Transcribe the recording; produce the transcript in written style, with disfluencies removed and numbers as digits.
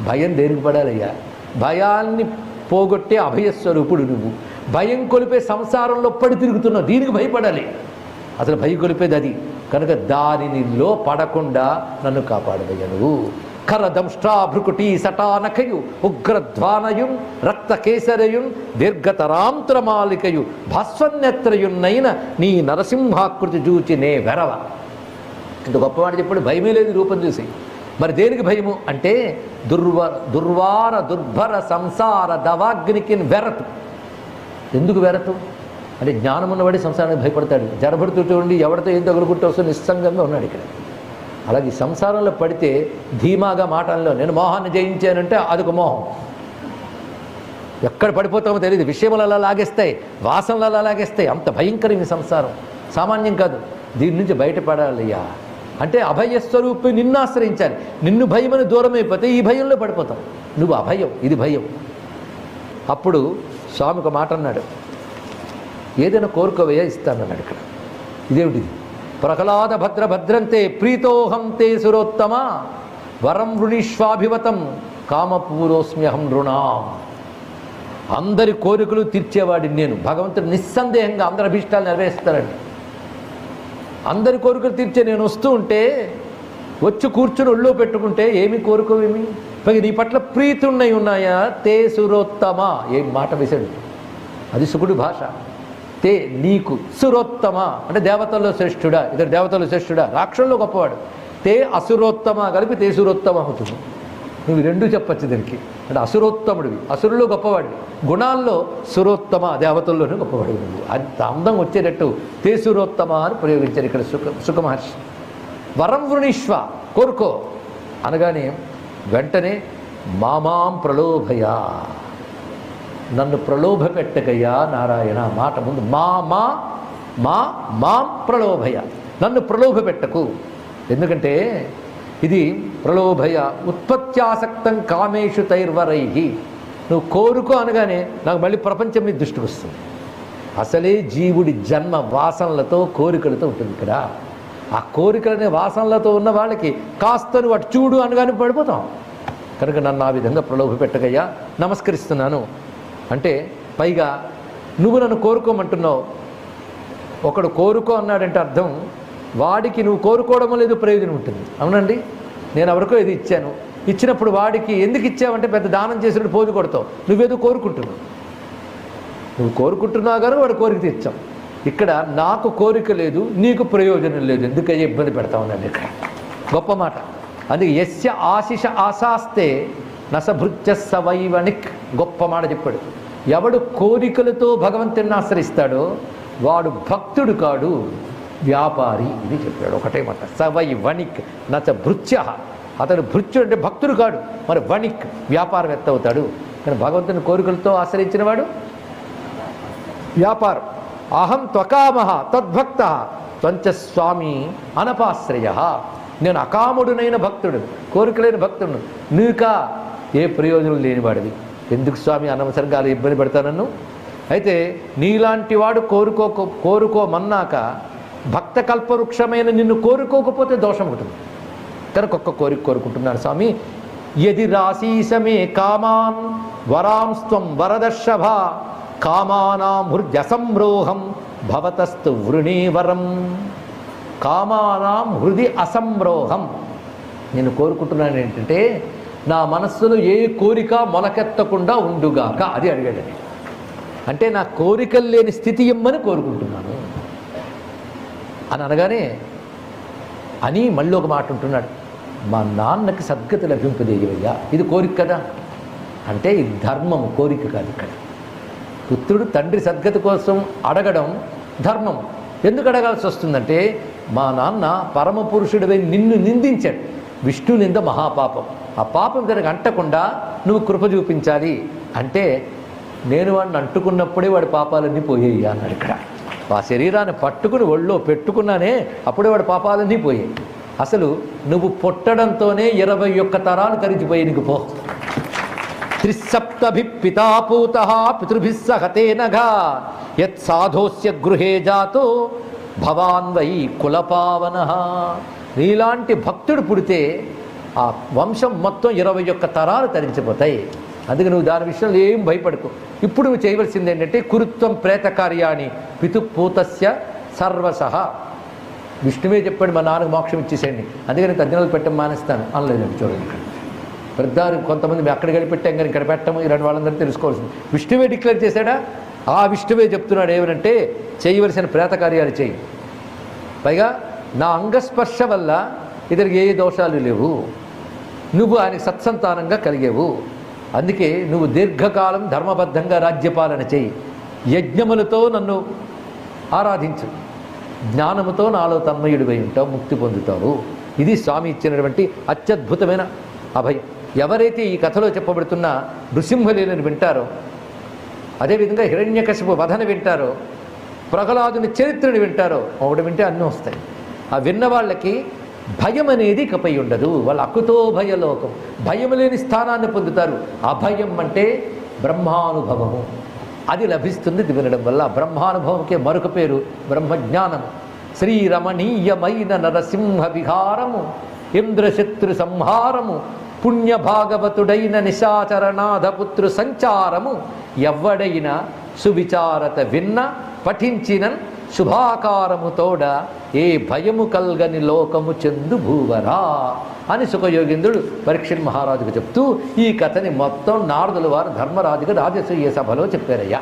భయం దేనికి పడాలయ్యా? భయాన్ని పోగొట్టే అభయస్వరూపుడు నువ్వు. భయం కొలిపే సంసారంలో పడి తిరుగుతున్నావు, దీనికి భయపడాలి. అసలు భయం కొలిపేది అది. కనుక దానిలో పడకుండా నన్ను కాపాడవయ్యా నువ్వు. కరదంష్ట్రాభృకుటీ సటానకయు ఉగ్రధ్వానయుం రక్తకేసరయుం దీర్ఘతరాంతరమాలికయు భస్వన్యత్రయున్నైన నీ నరసింహాకృతి చూచి నే వెరవ. ఇంత గొప్పవాడు చెప్పాడు, భయమే లేదు రూపం చూసి. మరి దేనికి భయము అంటే దుర్వార దుర్భర సంసార దవాగ్నికి వెరతు. ఎందుకు వెరతు అంటే జ్ఞానం ఉన్నవాడి సంసారానికి భయపడతాడు. జరబడుతూ ఉండి ఎవరితో ఏం తగులుకుంటూ వస్తూ నిస్సంగంగా ఉన్నాడు ఇక్కడ. అలాగే సంసారంలో పడితే ధీమాగా మాటల్లో నేను మోహాన్ని జయించానంటే అదొక మోహం. ఎక్కడ పడిపోతామో తెలియదు, విషయములు అలా లాగేస్తాయి, వాసనలు అలా లాగేస్తాయి. అంత భయంకరం ఈ సంసారం, సామాన్యం కాదు. దీని నుంచి బయటపడాలయ్యా అంటే అభయస్వరూపి నిన్ను ఆశ్రయించాలి. నిన్ను భయమని దూరం అయిపోతే ఈ భయంలో పడిపోతాం. నువ్వు అభయం, ఇది భయం. అప్పుడు స్వామి ఒక మాట అన్నాడు, ఏదైనా కోరుకోవయ్యా ఇస్తానన్నాడు. ఇక్కడ ఇదేమిటిది? ప్రహ్లాద భద్ర భద్రంతే ప్రీతోహం తే సురోత్తమ వరం వృణీష్వాభివతం కామపూరోస్మ్యహం నృణాం. అందరి కోరికలు తీర్చేవాడిని నేను. భగవంతుడు నిస్సందేహంగా అందరి అభీష్టాలు నెరవేరుస్తారండి. అందరి కోరికలు తీర్చే నేను వస్తూ ఉంటే వచ్చి కూర్చుని ఒళ్ళో పెట్టుకుంటే ఏమి కోరుకోవేమి? పైగా నీ పట్ల ప్రీతున్నై ఉన్నాయా? తే సురోత్తమ. ఏం మాట వేశాడు, అది సుకుడి భాష. తే నీకు సురోత్తమ అంటే దేవతల్లో శ్రేష్ఠుడా, ఇద్దరు దేవతల్లో శ్రేష్ఠుడా, రాక్షసుల్లో గొప్పవాడు. తే అసురోత్తమ కలిపి తే సురోత్తమ అవుతుంది. నువ్వు రెండు చెప్పచ్చు దీనికి. అంటే అసురోత్తముడివి, అసురుల్లో గొప్పవాడివి, గుణాల్లో సురోత్తమ, దేవతల్లోనే గొప్పవాడివి నువ్వు. అంత అందం వచ్చేటట్టు తే సురోత్తమ అని ప్రయోగించారు ఇక్కడ సుఖమహర్షి. వరం వృణీష్వ, కోరుకో అనగానే వెంటనే మామాం ప్రలోభయా, నన్ను ప్రలోభ పెట్టకయ్యా నారాయణ. మాట ముందు మాం ప్రలోభయ, నన్ను ప్రలోభ పెట్టకు. ఎందుకంటే ఇది ప్రలోభయ ఉత్పత్త్యాసక్తం కామేషు తైర్వరై. నువ్వు కోరుకో అనగానే నాకు మళ్ళీ ప్రపంచం మీద దృష్టికి వస్తుంది. అసలే జీవుడి జన్మ వాసనలతో కోరికలతో ఉంటుంది. ఇక్కడ ఆ కోరికలనే వాసనలతో ఉన్న వాళ్ళకి కాస్త నువ్వు అటు చూడు అనగానే పడిపోతాం. కనుక నన్ను ఆ విధంగా ప్రలోభ పెట్టకయ్యా, నమస్కరిస్తున్నాను అంటే. పైగా నువ్వు నన్ను కోరుకోమంటున్నావు. ఒకడు కోరుకో అన్నాడంటే అర్థం వాడికి నువ్వు కోరుకోవడం లేదు ప్రయోజనం ఉంటుంది. అవునండి, నేను ఎవరికో ఏది ఇచ్చాను, ఇచ్చినప్పుడు వాడికి ఎందుకు ఇచ్చావంటే పెద్ద దానం చేసినట్టు పోజు కొడతావు. నువ్వేదో కోరుకుంటున్నావు, నువ్వు కోరుకుంటున్నావు కానీ వాడు కోరిక తీర్చాం. ఇక్కడ నాకు కోరిక లేదు, నీకు ప్రయోజనం లేదు, ఎందుకయ్యే ఇబ్బంది పెడతా ఉన్నాను. ఇక్కడ గొప్ప మాట. అందుకే యస్య ఆశిష ఆశాస్తే నసభృత్య సవైవనిక్. గొప్ప మాట చెప్పాడు. ఎవడు కోరికలతో భగవంతుని ఆశ్రయిస్తాడో వాడు భక్తుడు కాడు, వ్యాపారి. ఇది చెప్పాడు ఒకటే మాట. సవైవనిక్ నచ భృత్య. అతడు భృత్యుడు అంటే భక్తుడు కాడు, మరి వణిక్ వ్యాపారవేత్త అవుతాడు. కానీ భగవంతుని కోరికలతో ఆశ్రయించిన వాడు వ్యాపారం. అహం త్వకామః తద్భక్త త్వంచ స్వామి అనపాశ్రయ. నేను అకాముడునైన భక్తుడు, కోరికలైన భక్తుడు, నీకా ఏ ప్రయోజనం లేనివాడివి. ఎందుకు స్వామి అనవసరంగా అలా ఇబ్బంది పెడతానన్ను? అయితే నీలాంటి వాడు కోరుకోమన్నాక భక్త కల్పవృక్షమైన నిన్ను కోరుకోకపోతే దోషం ఉంటుంది. కనుక ఒక్క కోరిక కోరుకుంటున్నాను స్వామి. యది రాశీసమే కామాన్ వరాంస్త్వం వరదర్షభ కామానాం హృద్యసంరోహం భవతస్తు వృణీవరం. కామానాం హృది అసంరోహం. నేను కోరుకుంటున్నాను ఏంటంటే నా మనస్సులో ఏ కోరిక మొలకెత్తకుండా ఉండుగాక. అది అడిగాడని అంటే నా కోరికలు లేని స్థితి ఇమ్మని కోరుకుంటున్నాను అని అనగానే అని మళ్ళీ ఒక మాట ఉంటున్నాడు, మా నాన్నకి సద్గతి లభింపజేయవయ్యా. ఇది కోరిక కదా అంటే ఇది ధర్మము, కోరిక కాదు. ఇక్కడ పుత్రుడు తండ్రి సద్గతి కోసం అడగడం ధర్మం. ఎందుకు అడగాల్సి వస్తుందంటే మా నాన్న పరమపురుషుడివై నిన్ను నిందించాడు. విష్ణు నింద మహాపాపం. ఆ పాపం దానికి అంటకుండా నువ్వు కృప చూపించాలి అంటే నేను వాడిని అంటుకున్నప్పుడే వాడి పాపాలన్నీ పోయాయి అన్నాడు. ఇక్కడ ఆ శరీరాన్ని పట్టుకుని ఒళ్ళో పెట్టుకున్నానే అప్పుడే వాడి పాపాలన్నీ పోయాయి. అసలు నువ్వు పుట్టడంతోనే 21 తరాలు కరిచిపోయి నీకు పో. 3 పితాపూత పితృభిస్స హతేనఘా యత్ సాధోస్య గృహే జాతో భవాన్ వై కులపావన. నీలాంటి భక్తుడు పుడితే ఆ వంశం మొత్తం 21 తరాలు తరించిపోతాయి. అందుకే నువ్వు దాని విషయంలో ఏం భయపడకు. ఇప్పుడు నువ్వు చేయవలసింది ఏంటంటే కురుత్వం ప్రేత కార్యాన్ని పితుపూతస్య సర్వసహ. విష్ణువే చెప్పాడు మా నాన్నకు మోక్షం ఇచ్చేసేయండి, అందుకని తజ్ఞాలు పెట్టడం మానేస్తాను అనలేదండి. చూడండి ఇక్కడ పెద్దారు కొంతమంది మేము అక్కడ గడిపెట్టాం కానీ ఇక్కడ పెట్టము, ఈ రెండు వాళ్ళందరూ తెలుసుకోవాల్సింది. విష్ణువే డిక్లేర్ చేశాడా? ఆ విష్ణువే చెప్తున్నాడు ఏమనంటే చేయవలసిన ప్రేత కార్యాలు చేయి. పైగా నా అంగస్పర్శ వల్ల ఇతనికి ఏ దోషాలు లేవు, నువ్వు ఆయనకి సత్సంతానంగా కలిగేవు, అందుకే నువ్వు దీర్ఘకాలం ధర్మబద్ధంగా రాజ్యపాలన చేయి, యజ్ఞములతో నన్ను ఆరాధించు, జ్ఞానముతో నాలో తన్మయుడివై ఉంటావు, ముక్తి పొందుతావు. ఇది స్వామి ఇచ్చినటువంటి అత్యద్భుతమైన అభయం. ఎవరైతే ఈ కథలో చెప్పబడుతున్న నృసింహలీలను వింటారో, అదేవిధంగా హిరణ్యకశిపు వధన వింటారో, ప్రహ్లాదుని చరిత్రను వింటారో, ఒకటి వింటే అన్నీ వస్తాయి. ఆ విన్న వాళ్ళకి భయం అనేది ఇకపై ఉండదు. వాళ్ళ అకుతో భయలోకం, భయం లేని స్థానాన్ని పొందుతారు. అభయం అంటే బ్రహ్మానుభవము, అది లభిస్తుంది ఇది వినడం వల్ల. బ్రహ్మానుభవంకే మరొక పేరు బ్రహ్మజ్ఞానము. శ్రీరమణీయమైన నరసింహ విహారము, ఇంద్రశత్రు సంహారము, పుణ్యభాగవతుడైన నిశాచరనాథపుత్రు సంచారము, ఎవ్వడైనా సువిచారత విన్న పఠించిన శుభాకారముతోడ ఏ భయము కల్గని లోకము చెందు భూవరా అని సుఖయోగేంద్రుడు పరీక్షణ్ మహారాజుకు చెప్తూ ఈ కథని మొత్తం నారదుల వారు ధర్మరాజుగా రాజసూయ సభలో చెప్పారయ్యా.